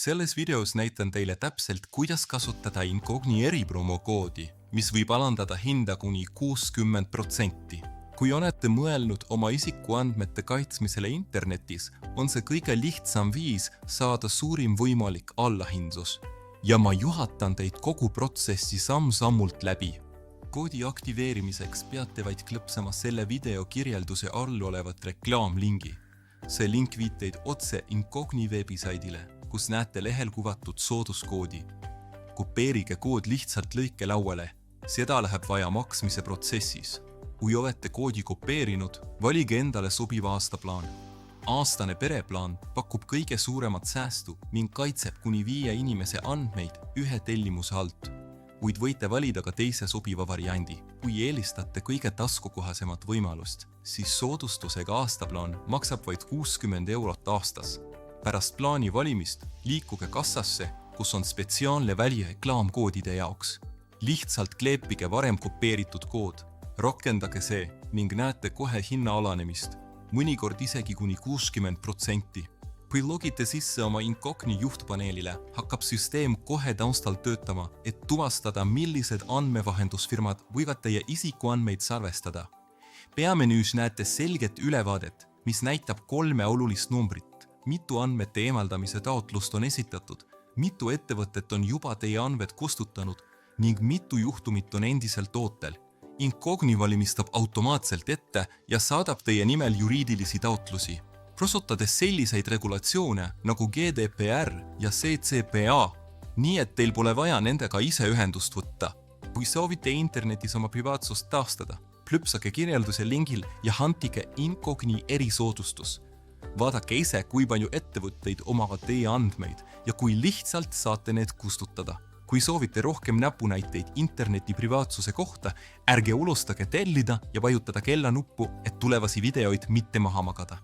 Selles videos näitan teile täpselt, kuidas kasutada Incogni eripromokoodi, mis võib alandada hinda kuni 60%. Kui olete mõelnud oma isikuandmete kaitsmisele internetis, on see kõige lihtsam viis saada suurim võimalik allahindlus. Ja ma juhatan teid kogu protsessi samm-sammult läbi. Koodi aktiveerimiseks peate vaid klõpsama selle video kirjelduse all olevat reklaamlingi. See link viib teid otse Incogni veebisaidile, kus näete lehel kuvatud sooduskoodi. Kopeerige kood lihtsalt lõikelauale, seda läheb vaja maksmise protsessis. Kui olete koodi kopeerinud, valige endale sobiva aastaplaan. Aastane pereplaan pakub kõige suuremat säästu ning kaitseb kuni 5 inimese andmeid ühe tellimuse alt. Kuid võite valida ka teise sobiva variandi. Kui eelistate kõige taskukohasemat võimalust, siis soodustusega aastaplaan maksab vaid 60 eurot aastas. Pärast plaani valimist liikuge kassasse, kus on spetsiaalne väli reklaamkoodide jaoks. Lihtsalt kleepige varem kopeeritud kood. Rakendage see ning näete kohe hinna alanemist, mõnikord isegi kuni 60%. Kui logite sisse oma Incogni juhtpaneelile, hakkab süsteem kohe taustal töötama, et tuvastada, millised andmevahendusfirmad võivad teie isikuandmeid salvestada. Peamenüüs näete selget ülevaadet, mis näitab 3 olulist numbrit. Mitu andmete eemaldamise taotlust on esitatud, mitu ettevõtet on juba teie andmed kustutanud ning mitu juhtumit on endiselt ootel. Incogni valimistab automaatselt ette ja saadab teie nimel juriidilisi taotlusi. Kasutades selliseid regulatsioone nagu GDPR ja CCPA, nii et teil pole vaja nendega ise ühendust võtta. Kui soovite internetis oma privaatsust taastada, klõpsage kirjelduse lingil ja hantige Incogni erisoodustus. Vaadake ise, kui palju ettevõtteid omavad teie andmeid ja kui lihtsalt saate need kustutada. Kui soovite rohkem näpunäiteid interneti privaatsuse kohta, ärge unustage tellida ja vajutada kellanuppu, et tulevasi videoid mitte maha magada.